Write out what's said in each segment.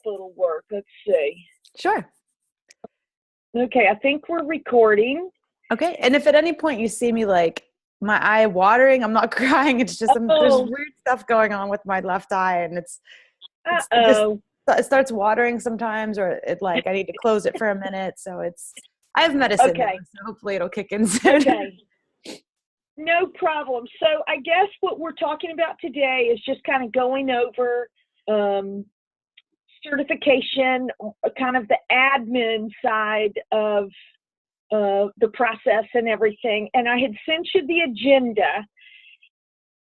it'll work. Let's see. Sure. Okay, I think we're recording. Okay. And if at any point you see me like my eye watering, I'm not crying. It's just there's weird stuff going on with my left eye, and it starts watering sometimes, or it like I need to close it for a minute. So I have medicine, okay. So hopefully it'll kick in soon. Okay. No problem. So I guess what we're talking about today is just kind of going over certification, kind of the admin side of the process and everything. And I had sent you the agenda.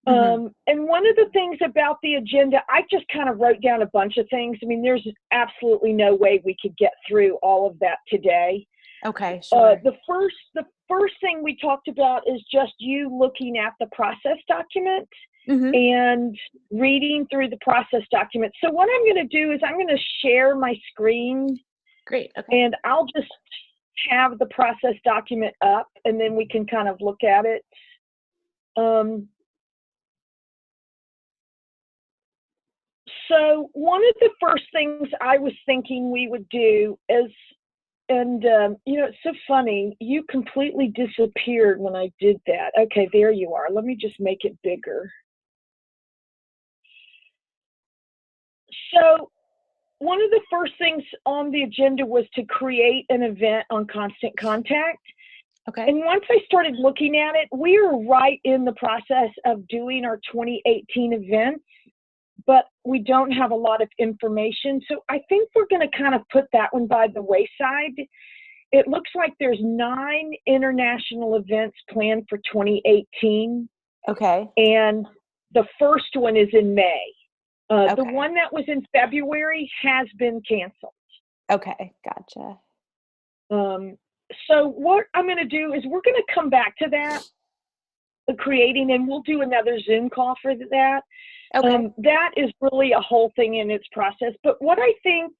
And one of the things about the agenda, I just kind of wrote down a bunch of things. I mean, there's absolutely no way we could get through all of that today. Okay, sure. The first thing we talked about is just you looking at the process document and reading through the process document. So what I'm going to do is I'm going to share my screen. Great. Okay. And I'll just have the process document up, and then we can kind of look at it. So one of the first things I was thinking we would do is, and it's so funny, you completely disappeared when I did that. Okay, there you are. Let me just make it bigger. So one of the first things on the agenda was to create an event on Constant Contact. Okay. And once I started looking at it, we were right in the process of doing our 2018 events, but we don't have a lot of information. So I think we're going to kind of put that one by the wayside. It looks like there's 9 international events planned for 2018. Okay. And the first one is in May. The one that was in February has been canceled. Okay, gotcha. So what I'm going to do is we're going to come back to that, creating, and we'll do another Zoom call for that. Okay. That is really a whole thing in its process. But what I think,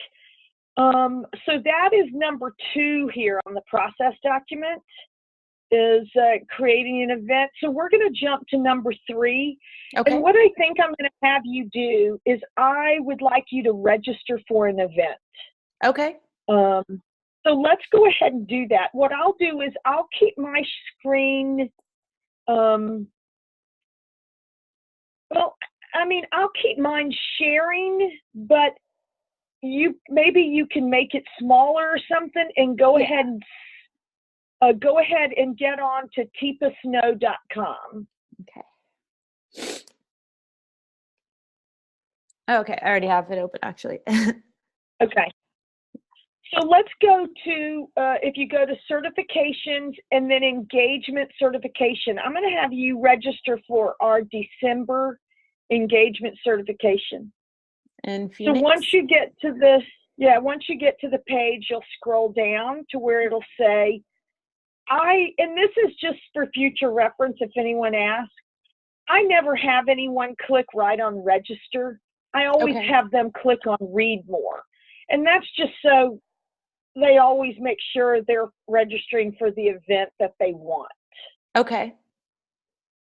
so that is number 2 here on the process document, is creating an event. So we're going to jump to number 3. Okay. And what I think I'm going to have you do is I would like you to register for an event. Okay. So let's go ahead and do that. What I'll do is I'll keep my screen, I'll keep mine sharing, but maybe you can make it smaller or something, and go ahead and get on to teepasnow.com. Okay. Okay, I already have it open actually. Okay. So let's go to, if you go to certifications and then engagement certification, I'm going to have you register for our December engagement certification. And Phoenix? So once you get to the page, you'll scroll down to where it'll say, and this is just for future reference if anyone asks, I never have anyone click right on register. I always have them click on read more. And that's just so they always make sure they're registering for the event that they want. Okay.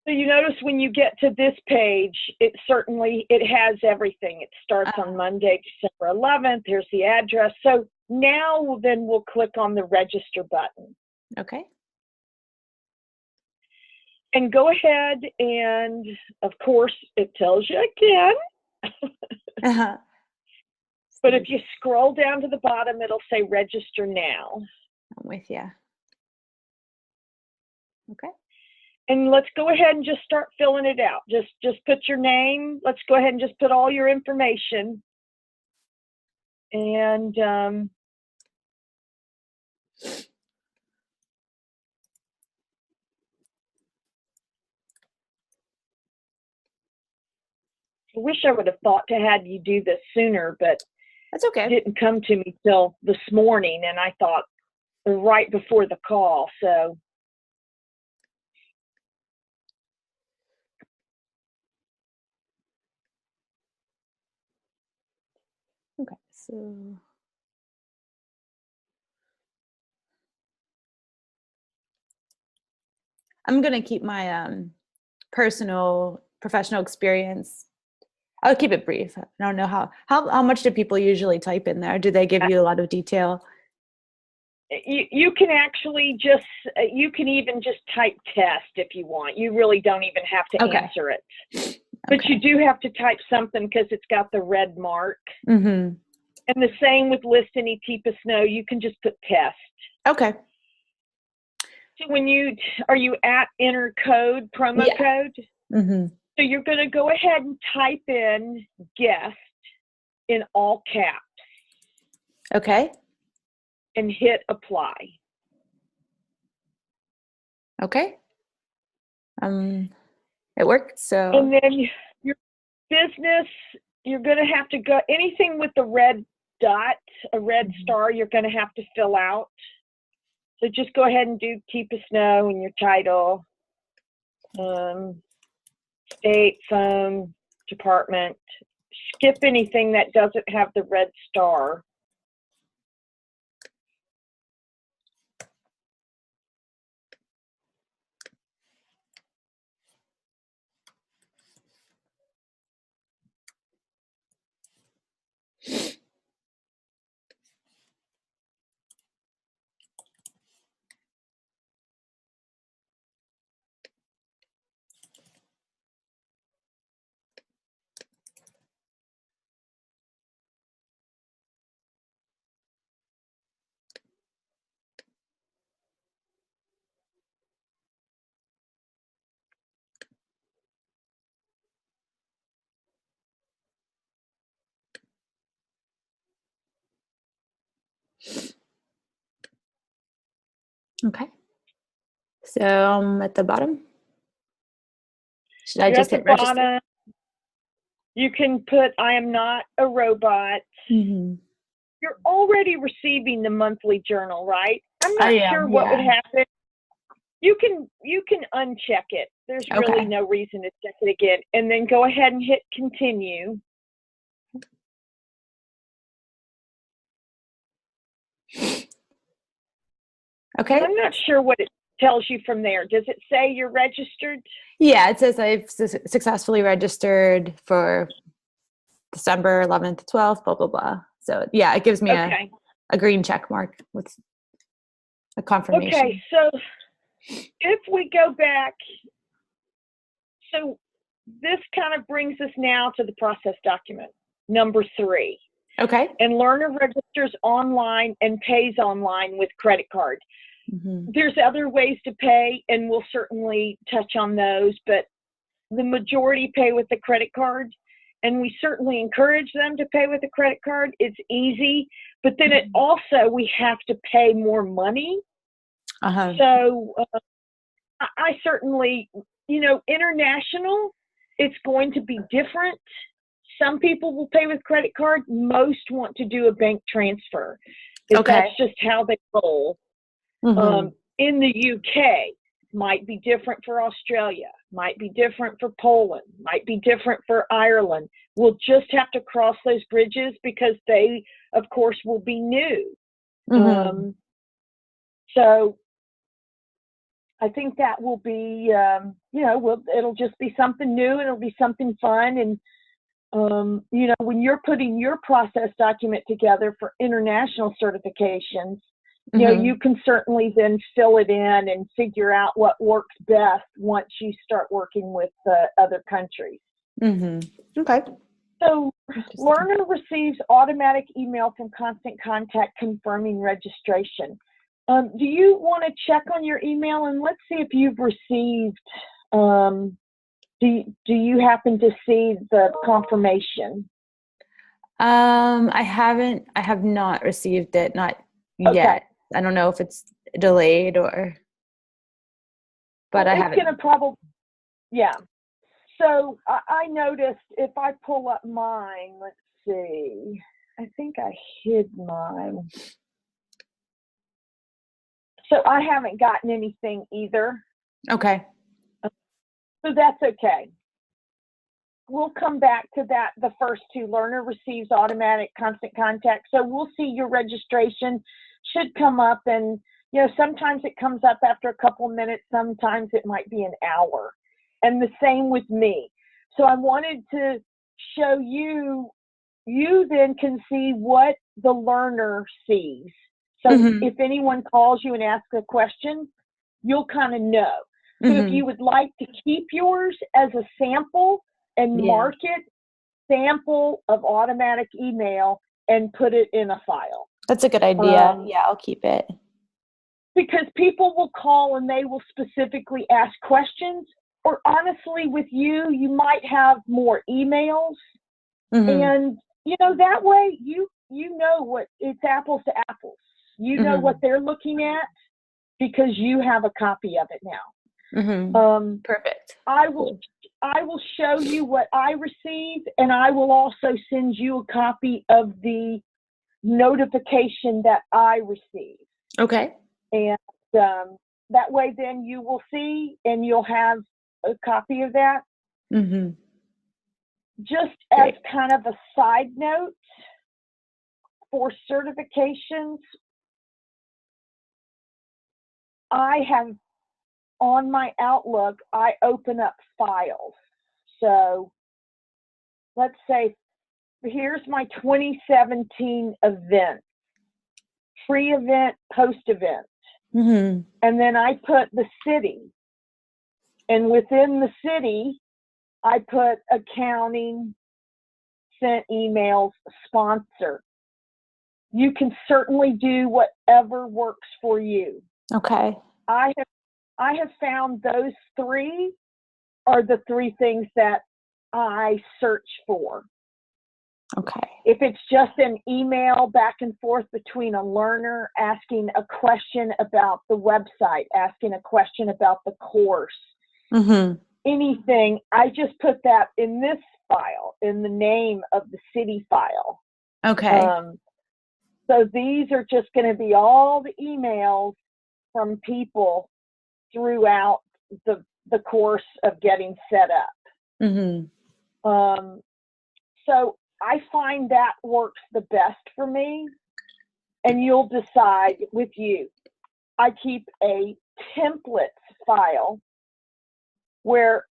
So you notice when you get to this page, it has everything. It starts on Monday, December 11th. Here's the address. So now then we'll click on the register button. Okay. And go ahead and, of course, it tells you again. But if you scroll down to the bottom, it'll say register now. I'm with you. Okay. And let's go ahead and just start filling it out. Just put your name. Let's go ahead and just put all your information. And I wish I would have thought to have you do this sooner, but that's okay. It didn't come to me till this morning, and I thought right before the call. So okay, so I'm gonna keep my professional experience I'll keep it brief. I don't know how much do people usually type in there? Do they give you a lot of detail? You can actually just, you can even just type test if you want. You really don't even have to answer it. But you do have to type something because it's got the red mark. Mm-hmm. And the same with list any TIPA snow, you can just put test. Okay. So are you at enter code, promo code? Mm-hmm. So you're going to go ahead and type in guest in all caps. Okay. And hit apply. Okay. It worked. So. And then your business, you're going to have to go, anything with the red dot, a red star, you're going to have to fill out. So just go ahead and do TIPA Snow in your title, state, phone, department. Skip anything that doesn't have the red star. Okay. So at the bottom. Should I You're just at hit the register? bottom. You can put, I am not a robot. Mm-hmm. You're already receiving the monthly journal, right? I'm not sure what would yeah. happen. You can uncheck it. There's really no reason to check it again. And then go ahead and hit continue. Okay. I'm not sure what it tells you from there. Does it say you're registered? Yeah, it says I've successfully registered for December 11th, 12th, blah, blah, blah. So yeah, it gives me a green check mark with a confirmation. Okay, so if we go back, so this kind of brings us now to the process document, number 3. Okay. And learner registers online and pays online with credit card. Mm-hmm. There's other ways to pay, and we'll certainly touch on those, but the majority pay with the credit card, and we certainly encourage them to pay with a credit card. It's easy, but then it also, we have to pay more money. So I certainly, international, it's going to be different. Some people will pay with credit card. Most want to do a bank transfer. That's just how they roll. Mm-hmm. In the UK, might be different for Australia, might be different for Poland, might be different for Ireland. We'll just have to cross those bridges because they, of course, will be new. Mm-hmm. So I think that will be, it'll just be something new and it'll be something fun. And, when you're putting your process document together for international certifications, you can certainly then fill it in and figure out what works best once you start working with other countries. Mm-hmm. Okay. So learner receives automatic email from Constant Contact confirming registration. Do you want to check on your email and let's see if you've received, do you happen to see the confirmation? I have not received it, not yet. I don't know if it's delayed but I haven't. It's going to probably, yeah. So I noticed if I pull up mine, let's see, I think I hid mine. So I haven't gotten anything either. Okay. So that's okay. We'll come back to that. The first 2, learner receives automatic Constant Contact. So we'll see your registration should come up, and sometimes it comes up after a couple of minutes, sometimes it might be an hour. And the same with me. So I wanted to show you, you then can see what the learner sees. So if anyone calls you and asks a question, you'll kind of know. So if you would like to keep yours as a sample and mark it sample of automatic email and put it in a file. That's a good idea. Yeah, I'll keep it. Because people will call and they will specifically ask questions, or honestly with you, you might have more emails. And, you know, that way you know what, it's apples to apples. You know what they're looking at because you have a copy of it now. Perfect. I will show you what I receive, and I will also send you a copy of the notification that I receive. Okay. And that way then you will see and you'll have a copy of that. Just as kind of a side note, for certifications, I have on my Outlook, I open up files. So let's say, here's my 2017 event, pre-event, post-event. And then I put the city. And within the city, I put accounting, sent emails, sponsor. You can certainly do whatever works for you. Okay. I have found those three are the three things that I search for. Okay. If it's just an email back and forth between a learner asking a question about the website, asking a question about the course, anything, I just put that in this file, in the name of the city file. Okay. So these are just going to be all the emails from people throughout the course of getting set up. So I find that works the best for me, and you'll decide with you. I keep a templates file where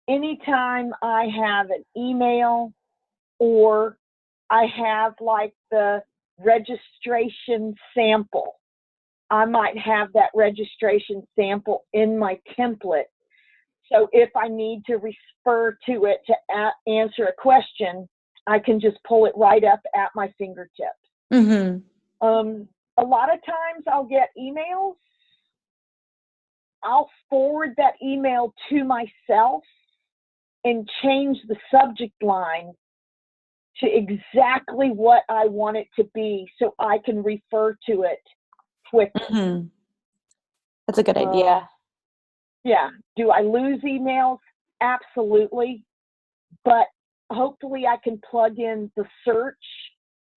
anytime I have an email or I have like the registration sample, I might have that registration sample in my template. So if I need to refer to it to answer a question, I can just pull it right up at my fingertips. A lot of times I'll get emails. I'll forward that email to myself and change the subject line to exactly what I want it to be so I can refer to it quickly. That's a good idea. Yeah. Do I lose emails? Absolutely. But hopefully I can plug in the search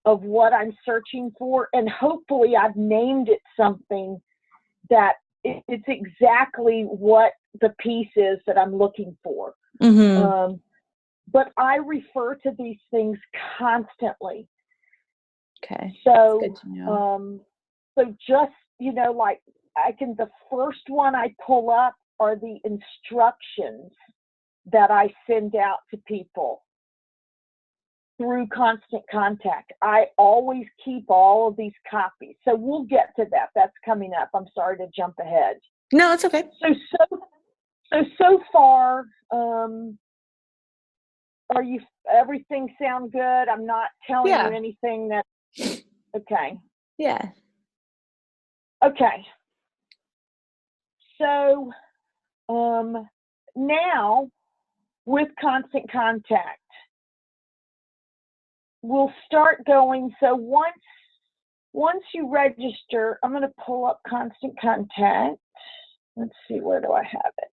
of what I'm searching for, and hopefully I've named it something that it's exactly what the piece is that I'm looking for. But I refer to these things constantly. Okay. So, good to know. So just, you know, like the first one I pull up are the instructions that I send out to people through Constant Contact. I always keep all of these copies. So we'll get to that. That's coming up. I'm sorry to jump ahead. No, it's okay. So far, everything sound good? I'm not telling you anything that, okay. Yeah. Okay. So, now with Constant Contact, we'll start going. So once you register, I'm going to pull up Constant Contact. Let's see, where do I have it?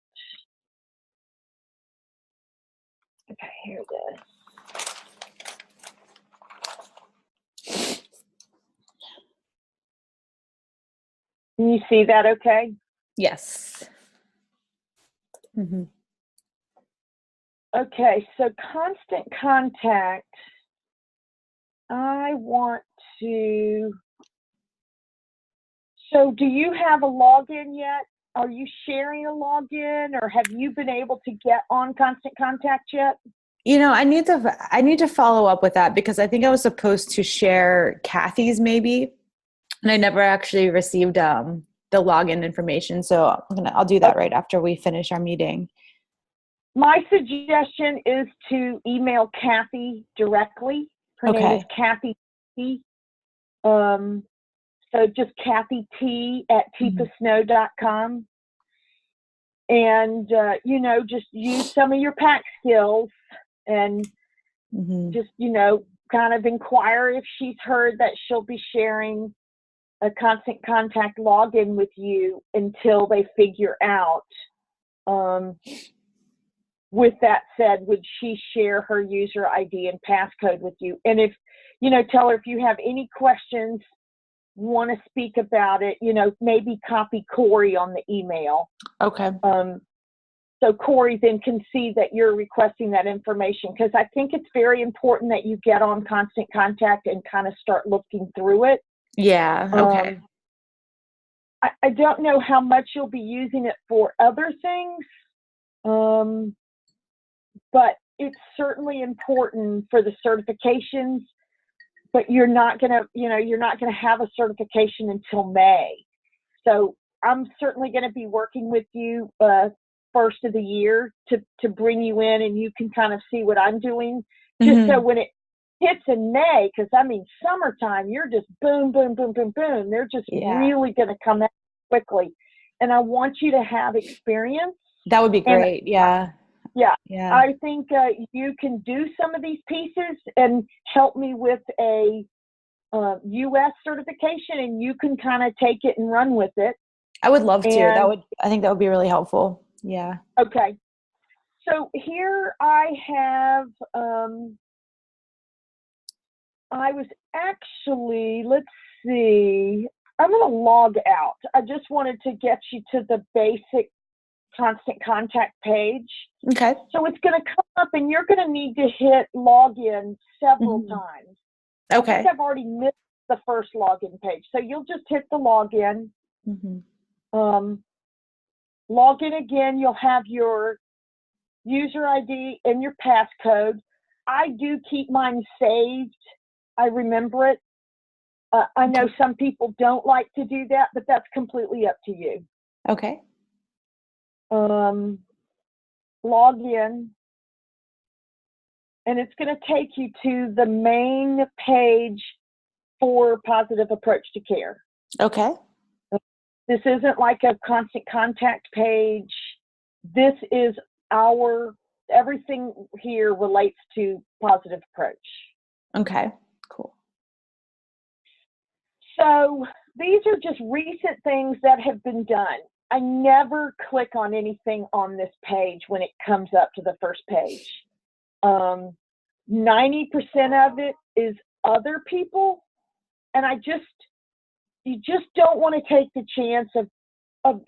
Okay, here it is. Can you see that okay? Yes. Okay, so Constant Contact, I want to, so do you have a login yet? Are you sharing a login, or have you been able to get on Constant Contact yet? I need to follow up with that because I think I was supposed to share Kathy's maybe, and I never actually received the login information. So I'll do that right after we finish our meeting. My suggestion is to email Kathy directly. Her name is Kathy T. So just Kathy T at tpasnow.com. And, just use some of your PAC skills and just, kind of inquire if she's heard that she'll be sharing a constant contact login with you until they figure out. With that said, would she share her user ID and passcode with you? And if, tell her if you have any questions, want to speak about it, maybe copy Corey on the email. Okay. So Corey then can see that you're requesting that information, because I think it's very important that you get on Constant Contact and kind of start looking through it. Yeah. Okay. I don't know how much you'll be using it for other things, but it's certainly important for the certifications. But you're not gonna have a certification until May. So I'm certainly going to be working with you first of the year to bring you in, and you can kind of see what I'm doing. Just so when it hits in May, because summertime, you're just boom, boom, boom, boom, boom. They're just really going to come out quickly. And I want you to have experience. That would be great. Yeah. I think you can do some of these pieces and help me with a U.S. certification, and you can kind of take it and run with it. I would love to. I think that would be really helpful. Yeah. Okay. So here I have, I was actually, let's see, I'm going to log out. I just wanted to get you to the basic Constant Contact page. Okay. So it's going to come up, and you're going to need to hit login several times. Okay. I think I've already missed the first login page. So you'll just hit the login. Log in again. You'll have your user ID and your passcode. I do keep mine saved. I remember it. I know some people don't like to do that, but that's completely up to you. Okay. Log in, and it's going to take you to the main page for Positive Approach to Care. Okay. This isn't like a Constant Contact page. This is everything here relates to Positive Approach. Okay, cool. So these are just recent things that have been done. I never click on anything on this page when it comes up to the first page. 90% of it is other people, and you just don't want to take the chance of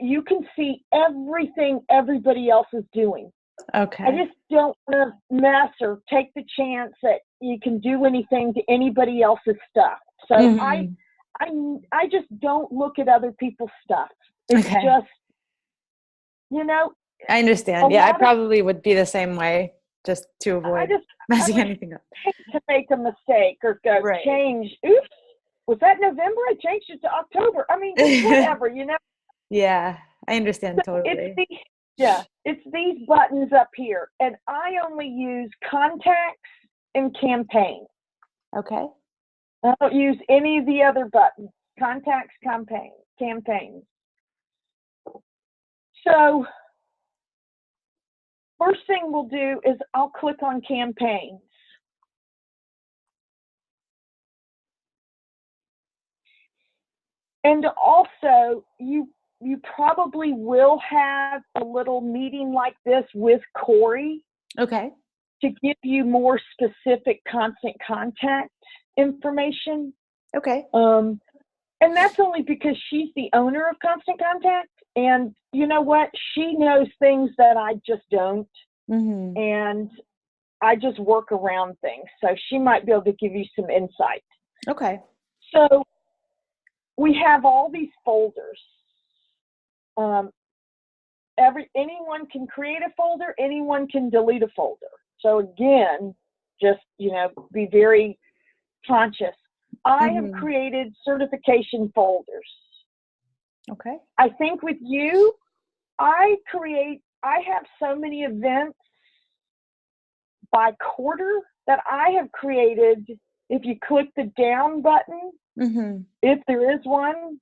you can see everything everybody else is doing. Okay. I just don't want to mess or take the chance that you can do anything to anybody else's stuff. So I just don't look at other people's stuff. It's just, I understand. Yeah, I probably would be the same way, just to avoid messing anything up. To make a mistake or go change. Oops, was that November? I changed it to October. Just whatever, Yeah, I understand totally. It's these buttons up here, and I only use contacts and campaigns. Okay. I don't use any of the other buttons. Contacts, campaigns. So first thing we'll do is I'll click on campaigns. And also, you probably will have a little meeting like this with Corey. Okay. To give you more specific Constant Contact information. Okay. And that's only because she's the owner of Constant Contact. And you know what? She knows things that I just don't. And I just work around things. So she might be able to give you some insight. Okay. So we have all these folders. Anyone can create a folder. Anyone can delete a folder. So again, just, be very conscious. I have created certification folders. Okay. I think with you, I have so many events by quarter that I have created. If you click the down button, if there is one,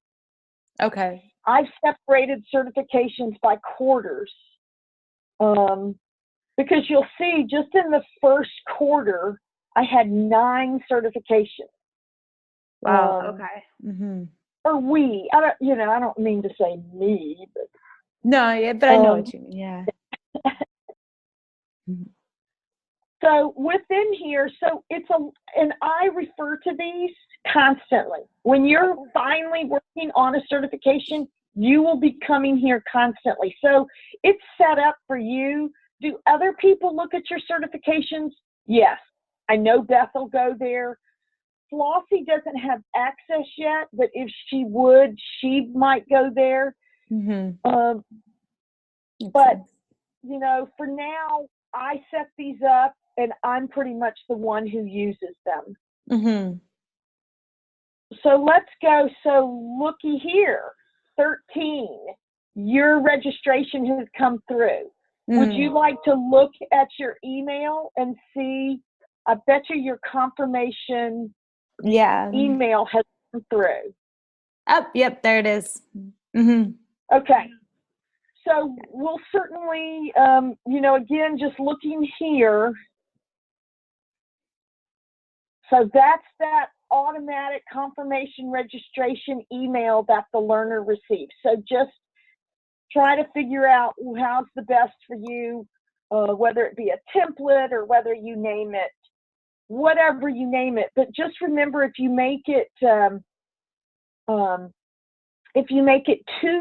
okay, I've separated certifications by quarters. Because you'll see just in the first quarter, I had 9 certifications. Wow. Okay. Or we, I don't mean to say me, but no, yeah, but I know what you mean. Yeah. So within here, and I refer to these constantly. When you're finally working on a certification, you will be coming here constantly. So it's set up for you. Do other people look at your certifications? Yes. I know Beth will go there. Flossie doesn't have access yet, but if she would, she might go there. But, for now, I set these up, and I'm pretty much the one who uses them. So let's go. So looky here, 13, your registration has come through. Would you like to look at your email and see? I bet you your confirmation email has come through. Oh, yep, there it is. Okay. So we'll certainly, again, just looking here. So that's that automatic confirmation registration email that the learner receives. So just try to figure out how's the best for you, whether it be a template or whether you name it, whatever you name it. But just remember, if you make it too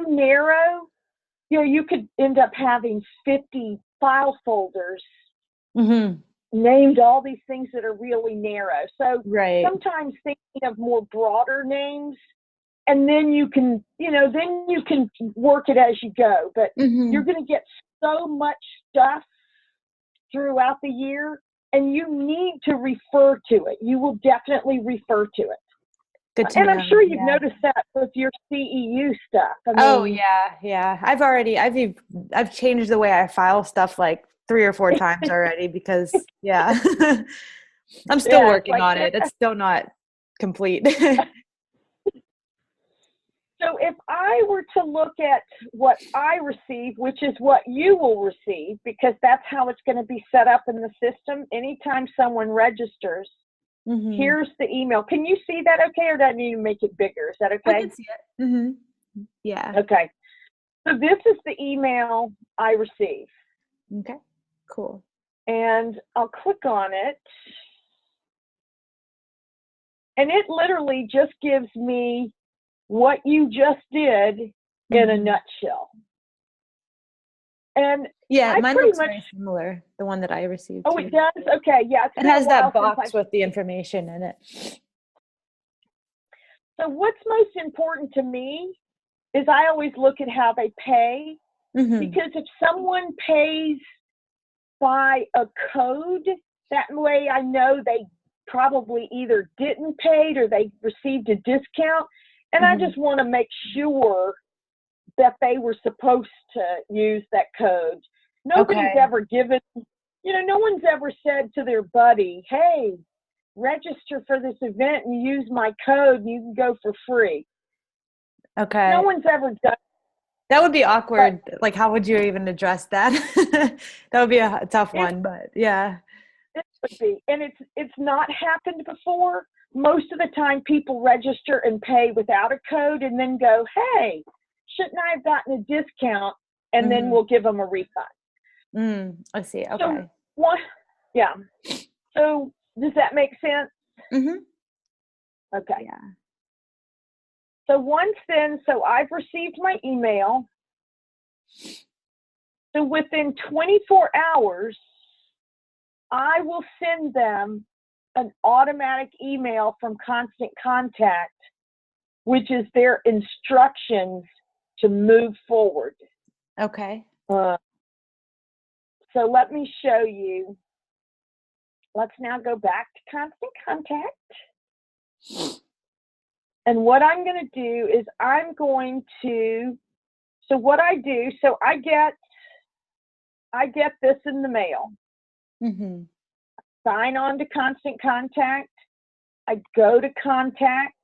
narrow, you could end up having 50 file folders named all these things that are really narrow. So sometimes thinking of more broader names, and then you can work it as you go. But you're going to get so much stuff throughout the year, and you need to refer to it. You will definitely refer to it. Good to know. I'm sure you've noticed that with your CEU stuff. Yeah. I've changed the way I file stuff like 3 or 4 times already because I'm still working on it. It's still not complete. So if I were to look at what I receive, which is what you will receive, because that's how it's going to be set up in the system. Anytime someone registers, here's the email. Can you see that okay, or do I need to make it bigger? Is that okay? I can see it. Yeah. Okay. So this is the email I receive. Okay, cool. And I'll click on it. And it literally just gives me what you just did in a nutshell. And mine looks very similar, the one that I received. Oh, it does? Okay, yeah. It has that box with the information in it. So what's most important to me is I always look at how they pay, because if someone pays by a code, that way I know they probably either didn't pay or they received a discount. And I just want to make sure that they were supposed to use that code. Nobody's ever given, no one's ever said to their buddy, hey, register for this event and use my code and you can go for free. Okay. No one's ever done. That would be awkward. Like, how would you even address that? That would be a tough one, but yeah. It would be. And it's not happened before. Most of the time people register and pay without a code and then go, hey, shouldn't I have gotten a discount? And then we'll give them a refund. I see. Okay. So does that make sense? Okay. Yeah. So I've received my email. So within 24 hours, I will send them an automatic email from Constant Contact, which is their instructions to move forward. Okay. So let me show you. let's now go back to constant contact. And what I'm going to do is so what I do, so I get this in the mail. Mm-hmm. Sign on to constant contact. I go to contacts.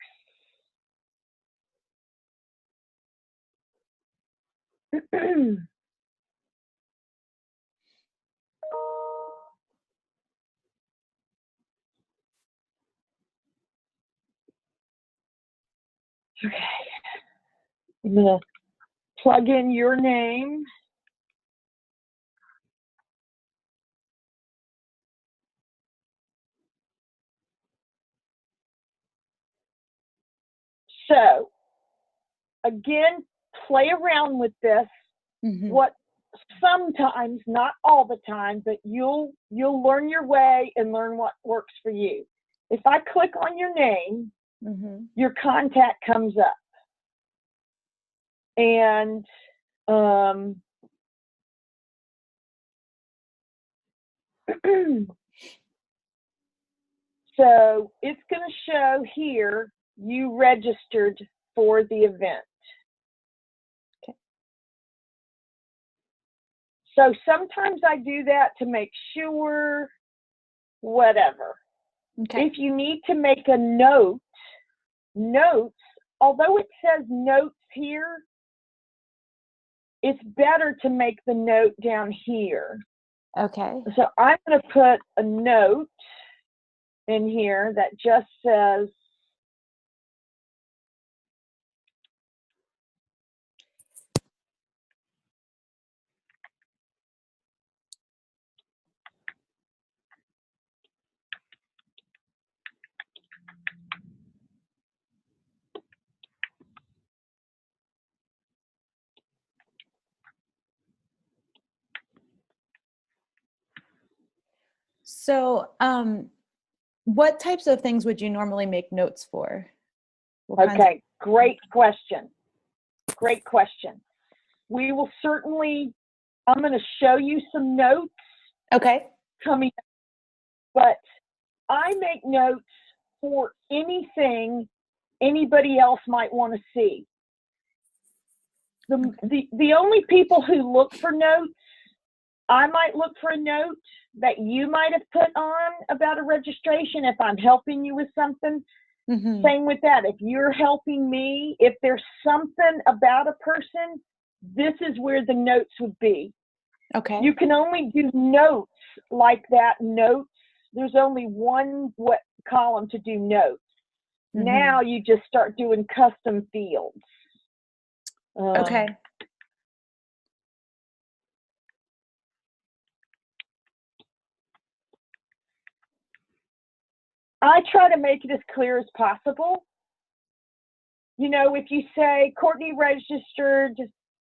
Okay. I'm going to plug in your name. So, again, play around with this. Mm-hmm. What sometimes, not all the time, but you'll learn your way and learn what works for you. If I click on your name, Mm-hmm. your contact comes up. And so it's going to show here you registered for the event. Okay. So sometimes I do that to make sure, whatever. Okay. If you need to make a notes, although it says notes here, it's better to make the note down here. Okay. So I'm going to put a note in here that just says, So, what types of things would you normally make notes for? okay, great question. Great question. We will certainly, I'm going to show you some notes. Okay. Coming up, but I make notes for anything anybody else might want to see. The only people who look for notes, I might look for a note that you might have put on about a registration if I'm helping you with something. Mm-hmm. Same with that. If you're helping me, if there's something about a person, this is where the notes would be. Okay. You can only do notes like that. Notes, there's only one column to do notes. Mm-hmm. Now you just start doing custom fields. Okay. I try to make it as clear as possible. You know, if you say Courtney registered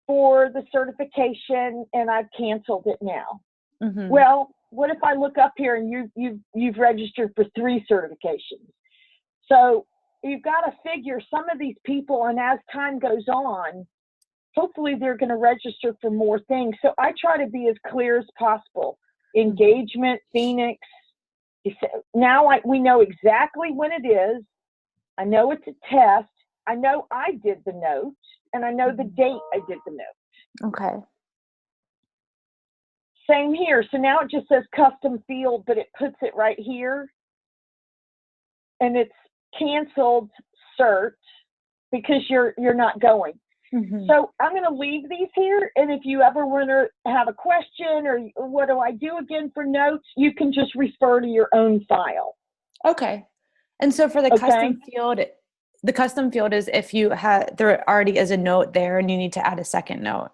for the certification and I've canceled it now. Mm-hmm. Well, what if I look up here and you've registered for 3 certifications? So you've got to figure some of these people, and as time goes on, hopefully they're going to register for more things. So I try to be as clear as possible. Engagement, Phoenix. Now we know exactly when it is. I know it's a test. I know I did the note, and I know the date I did the note. Okay. Same here. So now it just says custom field, but it puts it right here. And it's canceled cert because you're not going. Mm-hmm. So I'm going to leave these here. And if you ever want to have a question or what do I do again for notes, you can just refer to your own file. Okay. And so for the custom field, the custom field is if you have, there already is a note there and you need to add a second note.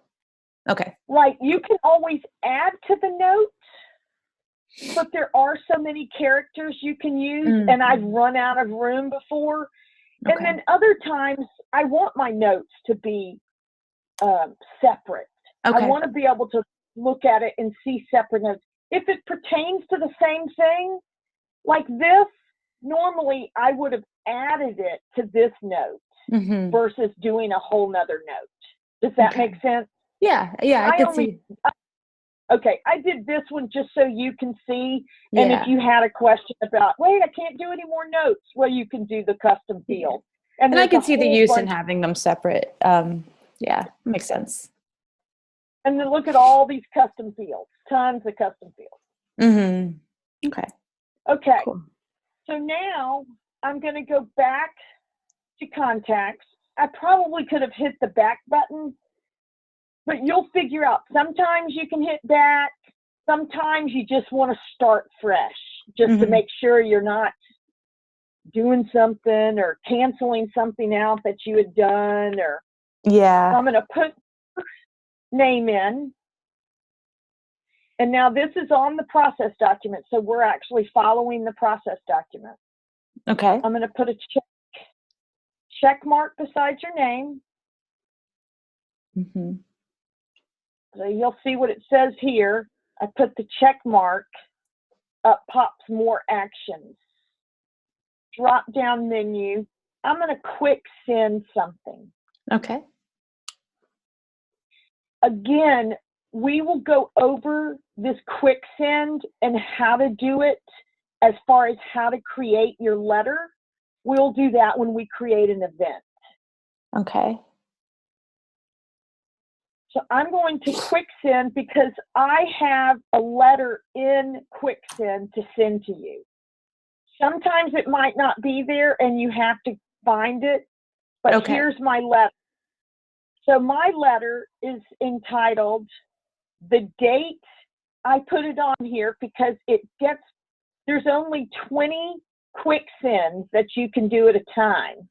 Okay. Right. You can always add to the note, but there are so many characters you can use, and I've run out of room before. Okay. And then other times I want my notes to be separate. Okay. I want to be able to look at it and see separate notes. If it pertains to the same thing, like this, normally I would have added it to this note versus doing a whole nother note. Does that make sense? Yeah, I can see. Okay, I did this one just so you can see. And if you had a question about, wait, I can't do any more notes, well, you can do the custom field. And I can see the use in having them separate. Yeah, makes sense. And then look at all these custom fields, tons of custom fields. Mm-hmm. Okay. Okay. Cool. So now I'm going to go back to contacts. I probably could have hit the back button, but you'll figure out. Sometimes you can hit back. Sometimes you just want to start fresh, just to make sure you're not doing something or canceling something out that you had done. Or yeah. So I'm going to put name in. And now this is on the process document, so we're actually following the process document. Okay. I'm going to put a check mark beside your name. Mm-hmm. So you'll see what it says here. I put the check mark. Up pops more actions. Drop down menu. I'm going to quick send something. Okay. Again, we will go over this quick send and how to do it as far as how to create your letter. We'll do that when we create an event. Okay. So I'm going to quick send because I have a letter in quick send to send to you. Sometimes it might not be there and you have to find it, but here's my letter. So my letter is entitled, the date, I put it on here because there's only 20 quick sends that you can do at a time.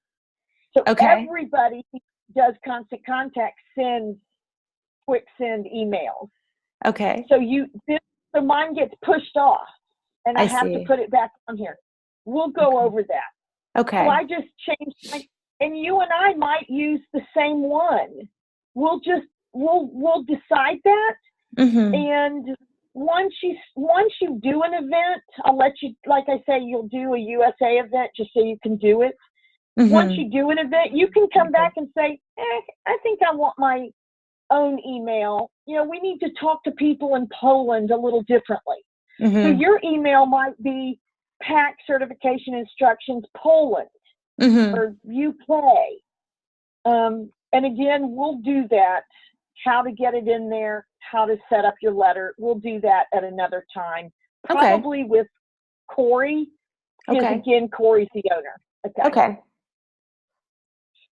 So everybody who does Constant Contact sends quick send emails. Okay. So so mine gets pushed off and I have to put it back on here. We'll go over that. Okay. So I just changed and you and I might use the same one. We'll decide that. Mm-hmm. And once you do an event, I'll let you, like I say, you'll do a USA event just so you can do it. Mm-hmm. Once you do an event, you can come back and say, I think I want my own email. We need to talk to people in Poland a little differently. Mm-hmm. So your email might be PAC Certification Instructions Poland or UK. And again, we'll do that, how to get it in there, how to set up your letter. We'll do that at another time, probably with Corey, because again, Corey's the owner. Okay.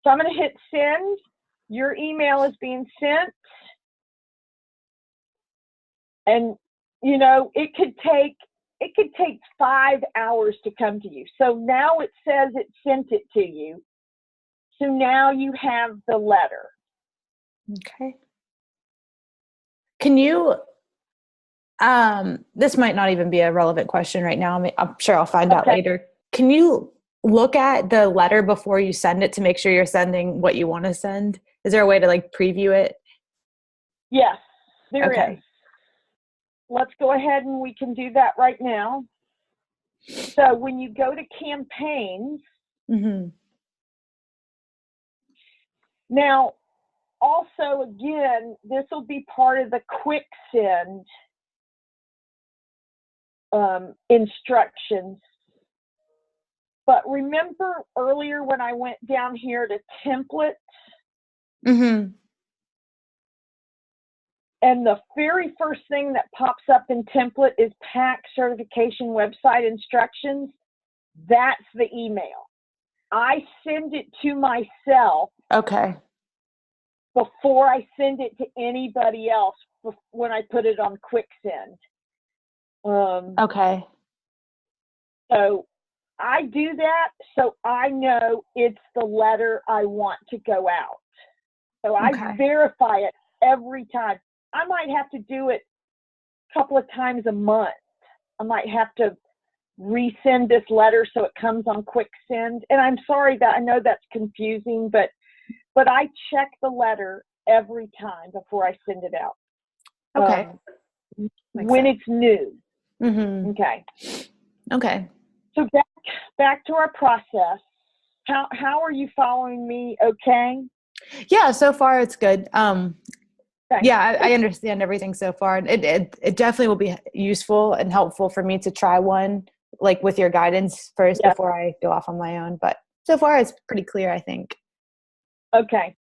So I'm going to hit send. Your email is being sent. And, it could take 5 hours to come to you. So now it says it sent it to you. So now you have the letter. Okay. Can you, this might not even be a relevant question right now. I'm sure I'll find out later. Can you look at the letter before you send it to make sure you're sending what you want to send? Is there a way to preview it? Yes, there is. Let's go ahead and we can do that right now. So when you go to campaigns, now, also, again, this will be part of the quick send instructions. But remember earlier when I went down here to templates? And the very first thing that pops up in template is PAC Certification Website Instructions. That's the email. I send it to myself. Before I send it to anybody else when I put it on quick send. So I do that so I know it's the letter I want to go out. So I verify it every time. I might have to do it a couple of times a month. I might have to resend this letter so it comes on quick send. And I'm sorry that I know that's confusing, but I check the letter every time before I send it out. When it's new. Okay. So back to our process. How are you following me? Okay. Yeah, so far it's good. Okay. Yeah, I understand everything so far. It definitely will be useful and helpful for me to try one, like with your guidance first before I go off on my own. But so far, it's pretty clear, I think. Okay.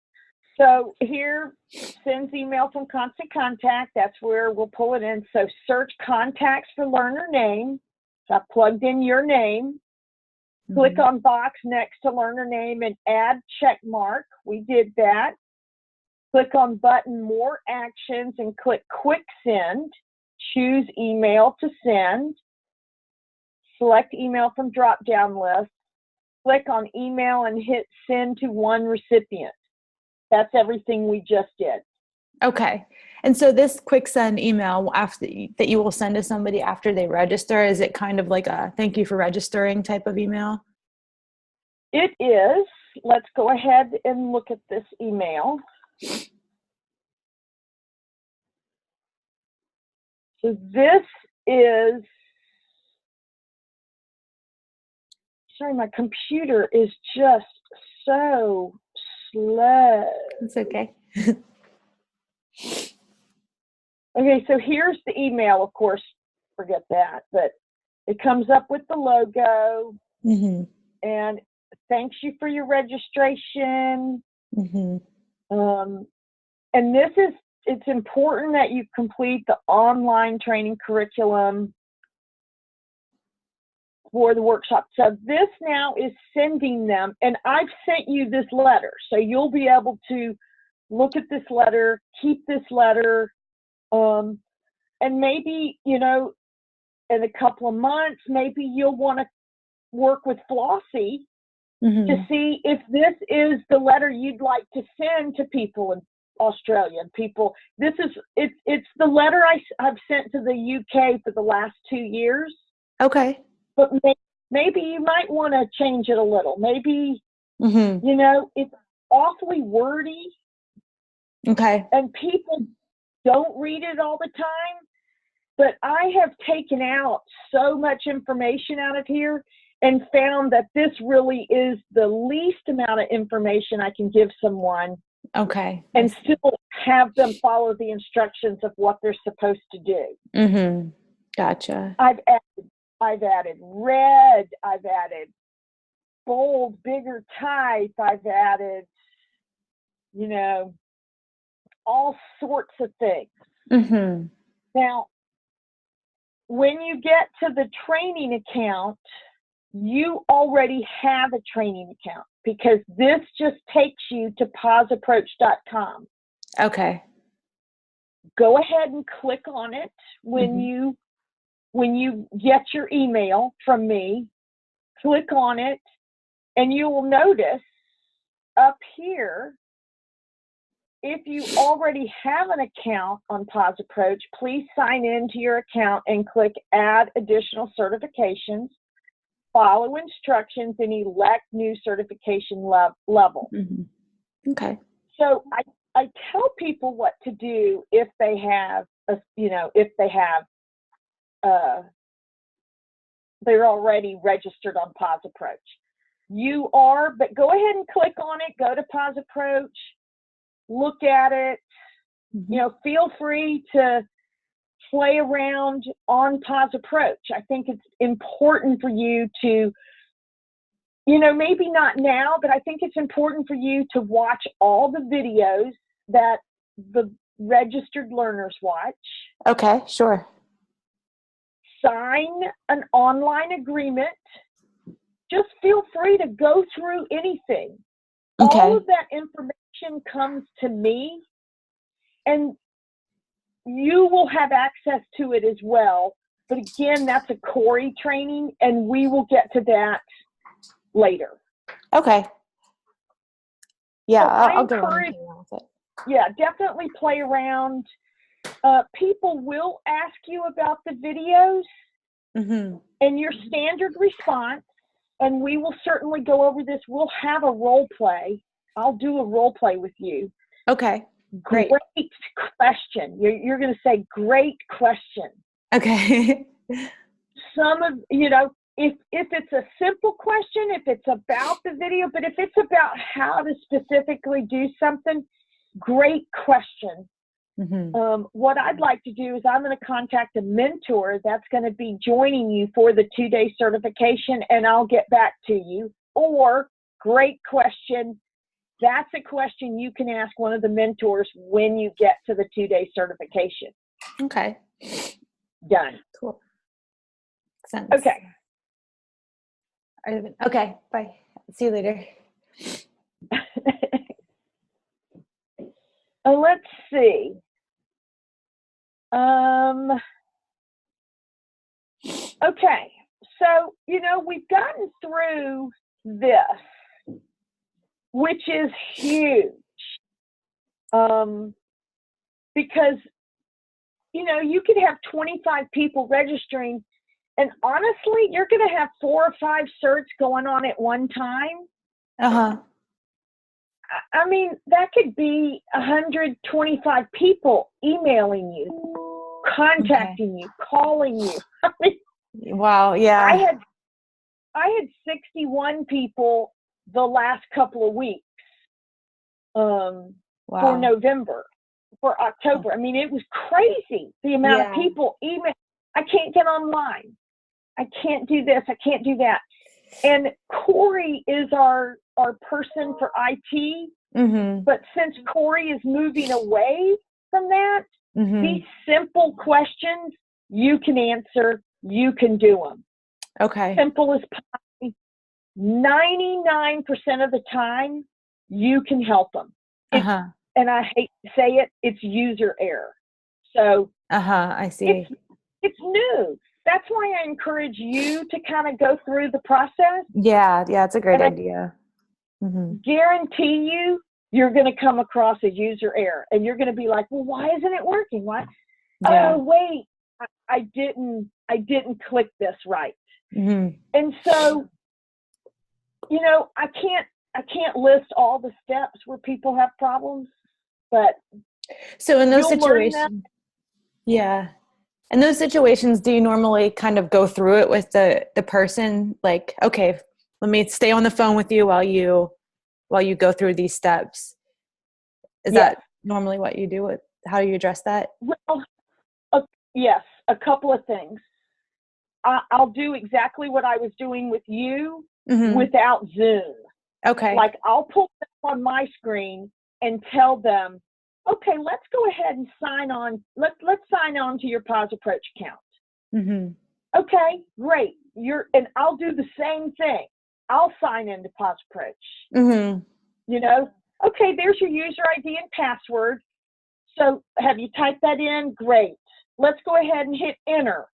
So here, sends email from Constant Contact. That's where we'll pull it in. So search contacts for learner name. So I plugged in your name. Click on box next to learner name and add check mark. We did that. Click on button more actions and click quick send. Choose email to send. Select email from drop down list. Click on email and hit send to one recipient. That's everything we just did. Okay. And so this quick send email that you will send to somebody after they register, is it kind of like a thank you for registering type of email? It is. Let's go ahead and look at this email. So this is, sorry, my computer is just so slow. It's okay. Okay, so here's the email, of course, forget that, but it comes up with the logo and thanks you for your registration. And this is, it's important that you complete the online training curriculum for the workshop. So this now is sending them, and I've sent you this letter, so you'll be able to look at this letter, keep this letter, and maybe, you know, in a couple of months, maybe you'll want to work with Flossie to see if this is the letter you'd like to send to people in Australia. People, this is, it's the letter I've sent to the UK for the last 2 years. Okay. But maybe you might want to change it a little. Maybe, you know, it's awfully wordy. Okay. And people don't read it all the time. But I have taken out so much information out of here and found that this really is the least amount of information I can give someone. Okay. And still have them follow the instructions of what they're supposed to do. Gotcha. I've added red. I've added bold, bigger type. I've added, you know, all sorts of things. Now, when you get to the training account, you already have a training account because this just takes you to PAWSapproach.com. Okay. Go ahead and click on it when you get your email from me. Click on it, and you will notice up here, if you already have an account on PAWS Approach, please sign into your account and click Add Additional Certifications, follow instructions, and elect new certification level. Okay. So I tell people what to do if they have, they're already registered on PAWS Approach. You are, but go ahead and click on it, go to PAWS Approach, look at it, you know, feel free to play around on PAWS Approach. I think it's important for you to, you know, maybe not now, but I think it's important for you to watch all the videos that the registered learners watch. Okay, sure. Sign an online agreement. Just feel free to go through anything. Okay. All of that information comes to me, and you will have access to it as well. But again, that's a Corey training, and we will get to that later. Okay. Yeah, So I'll go on and play around with it. Yeah, definitely play around. People will ask you about the videos and your standard response, and we will certainly go over this. We'll have a role play. I'll do a role play with you. Okay. Great question. You're going to say, great question. Okay. Some of, you know, if it's a simple question, if it's about the video, but if it's about how to specifically do something, great question. What I'd like to do is I'm going to contact a mentor that's going to be joining you for the 2-day certification, and I'll get back to you. Or, great question. That's a question you can ask one of the mentors when you get to the 2-day certification. Okay. Done. Cool. Sense. Okay. Okay. Bye. See you later. Let's see. Okay. So, we've gotten through this, which is huge. Because, you could have 25 people registering, and honestly, you're going to have 4 or 5 certs going on at one time. Uh-huh. I mean, that could be 125 people emailing you, contacting you, calling you. I mean, wow, yeah. I had 61 people the last couple of weeks for November, for October. I mean, it was crazy, the amount of people email. I can't get online. I can't do this. I can't do that. And Corey is our person for IT. But since Corey is moving away from that, these simple questions you can answer, you can do them. Okay. Simple as pie. 99% of the time, you can help them. And I hate to say it, it's user error. So I see. It's new. That's why I encourage you to kind of go through the process. Yeah, it's a great idea. Guarantee you're going to come across a user error, and you're going to be like, well, why isn't it working? Why? Yeah. Oh, wait, I didn't click this right. And so, I can't list all the steps where people have problems, but so in those situations, in those situations, do you normally kind of go through it with the person? Like, okay, let me stay on the phone with you while you go through these steps. Is that normally what you do? How do you address that? Well, yes, a couple of things. I'll do exactly what I was doing with you without Zoom. Okay. Like, I'll pull them on my screen and tell them, okay, let's go ahead and sign on. Let's sign on to your POS Approach account. Okay, great. And I'll do the same thing. I'll sign into POS Approach. Okay, there's your user ID and password. So have you typed that in? Great. Let's go ahead and hit enter.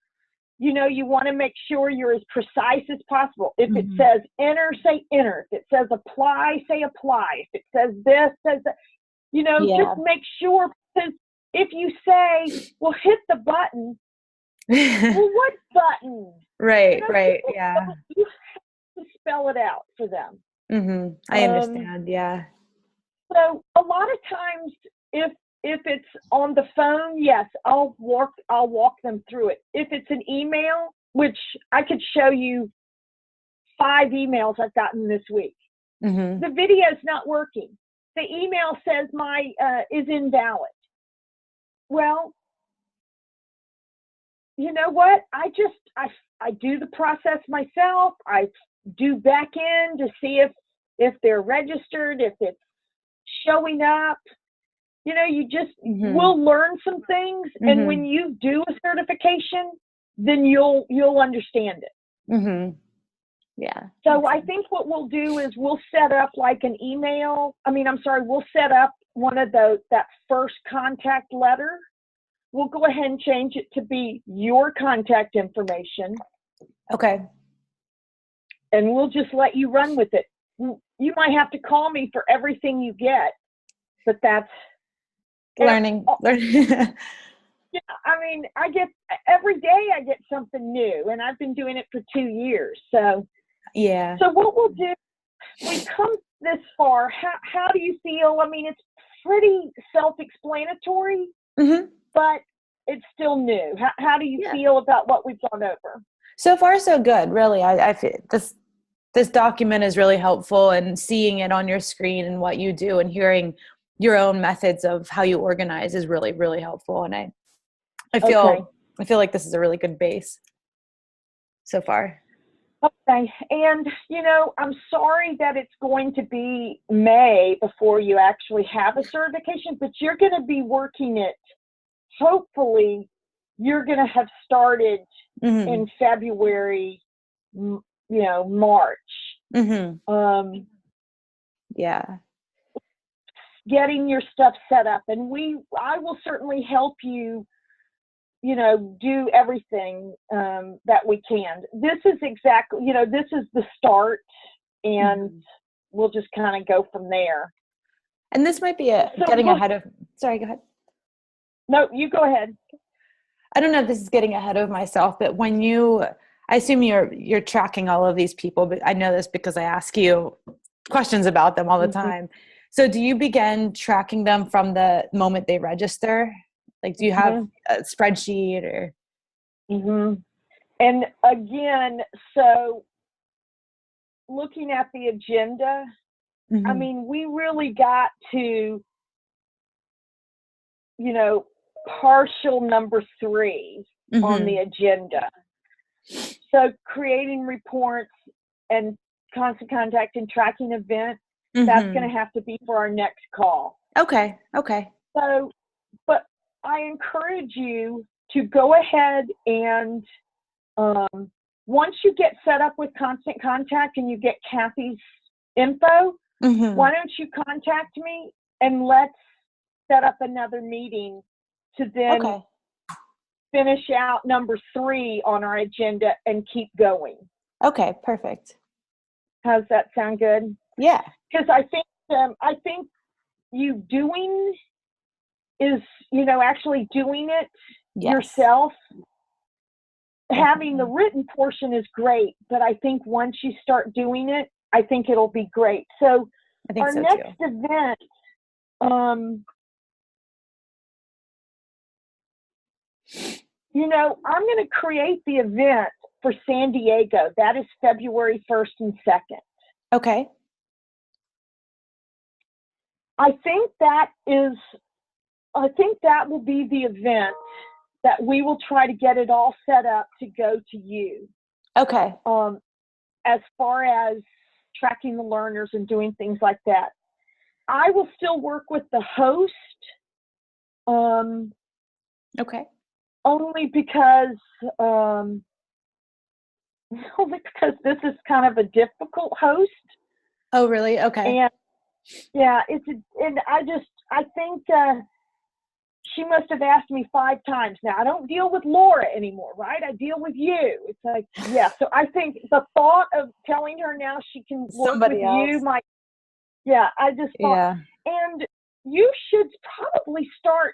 You want to make sure you're as precise as possible. If it says enter, say enter. If it says apply, say apply. If it says this, says that. Just make sure, because if you say, well, hit the button, well, what button? Right, yeah. You have to spell it out for them. I understand, yeah. So a lot of times, if it's on the phone, yes, I'll walk them through it. If it's an email, which I could show you 5 emails I've gotten this week. The video's not working. The email says my is invalid. Well, you know what? I do the process myself. I do back end to see if they're registered, if it's showing up. You just will learn some things, and when you do a certification, then you'll understand it. Yeah. So I think what we'll do is we'll set up like an email. We'll set up one of that first contact letter. We'll go ahead and change it to be your contact information. Okay. And we'll just let you run with it. You might have to call me for everything you get, but that's learning. Yeah, every day I get something new, and I've been doing it for 2 years. So yeah. So what we'll do, we come this far. How do you feel? It's pretty self-explanatory, but it's still new. How do you feel about what we've gone over? So far, so good. Really, I feel this document is really helpful, and seeing it on your screen and what you do, and hearing your own methods of how you organize is really, really helpful. And I Okay. feel like this is a really good base so far. Okay. And, I'm sorry that it's going to be May before you actually have a certification, but you're going to be working it. Hopefully, you're going to have started in February, March. Yeah. Getting your stuff set up. And I will certainly help you, do everything that we can. This is exactly, this is the start, and we'll just kind of go from there. And this might be getting ahead of, sorry, go ahead. No, you go ahead. I don't know if this is getting ahead of myself, but I assume you're tracking all of these people, but I know this because I ask you questions about them all the time. So do you begin tracking them from the moment they register? Like, do you have a spreadsheet or? And again, so looking at the agenda, I mean, we really got to, partial number 3 on the agenda. So creating reports and constant contact and tracking events, that's going to have to be for our next call. Okay. So, but I encourage you to go ahead and once you get set up with Constant Contact and you get Kathy's info, why don't you contact me and let's set up another meeting to then finish out number 3 on our agenda and keep going. Okay, perfect. How's that sound good? Yeah. Because I think you doing is, actually doing it yourself. Having the written portion is great, but I think once you start doing it, I think it'll be great. So our next event, I'm going to create the event for San Diego. That is February 1st and 2nd. Okay. I think that will be the event that we will try to get it all set up to go to you. Okay. As far as tracking the learners and doing things like that. I will still work with the host. Okay. Only because this is kind of a difficult host. Oh, really? Okay. And yeah, I think she must have asked me 5 times now. I don't deal with Laura anymore, right? I deal with you. It's like, yeah. So I think the thought of telling her now she can work with you might, I just thought, and you should probably start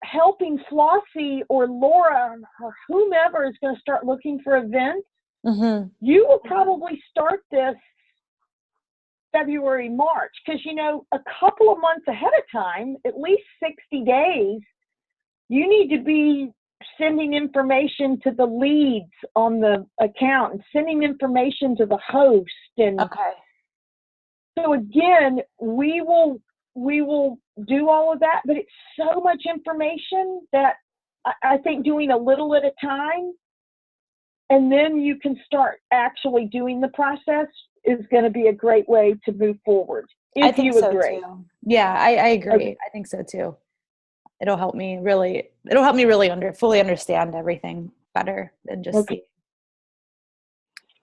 helping Flossie or Laura or whomever is going to start looking for events. You will probably start this February, March, because a couple of months ahead of time, at least 60 days, you need to be sending information to the leads on the account and sending information to the host. And so again, we will do all of that, but it's so much information that I think doing a little at a time, and then you can start actually doing the process is going to be a great way to move forward. If you agree. Too. Yeah, I agree. Okay. I think so too. It'll help me really fully understand everything better than just see.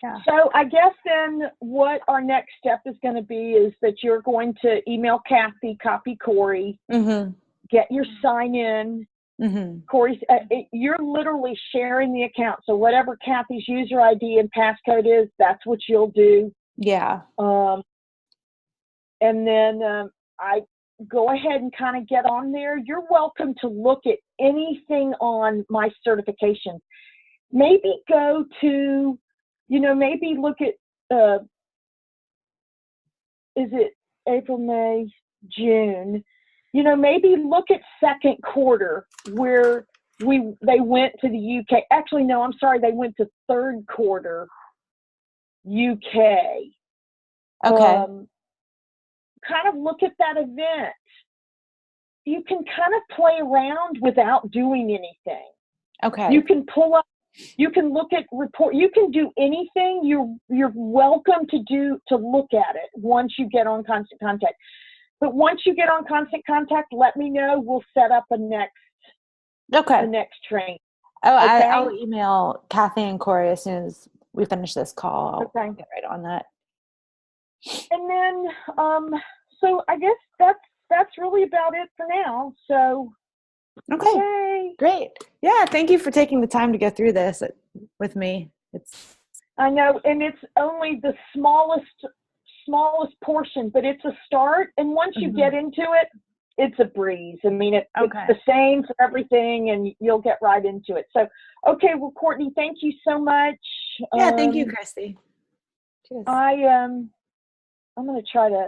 Yeah. So I guess then what our next step is going to be is that you're going to email Kathy, copy Corey, get your sign in. Corey's, you're literally sharing the account. So whatever Kathy's user ID and passcode is, that's what you'll do. Yeah. And then I go ahead and kind of get on there. You're welcome to look at anything on my certification. Maybe go to, maybe look at, is it April, May, June? Maybe look at second quarter where they went to the UK. Actually, no, I'm sorry. They went to third quarter UK. Okay. Kind of look at that event you can kind of play around without doing anything. Okay. You can pull up, you can look at report, you can do anything. You're welcome to look at it once you get on Constant Contact. But once you get on Constant Contact, let me know. We'll set up a next train. Oh, okay? I'll email Kathy and Corey as soon as we finish this call. I'll get right on that. And then, so I guess that's really about it for now. So, okay. Yay. Great. Yeah, thank you for taking the time to go through this with me. I know, and it's only the smallest portion, but it's a start. And once you get into it, it's a breeze. I mean, it's the same for everything, and you'll get right into it. So, okay, well, Courtney, thank you so much. Yeah, thank you, Christy. Cheers. I'm going to try to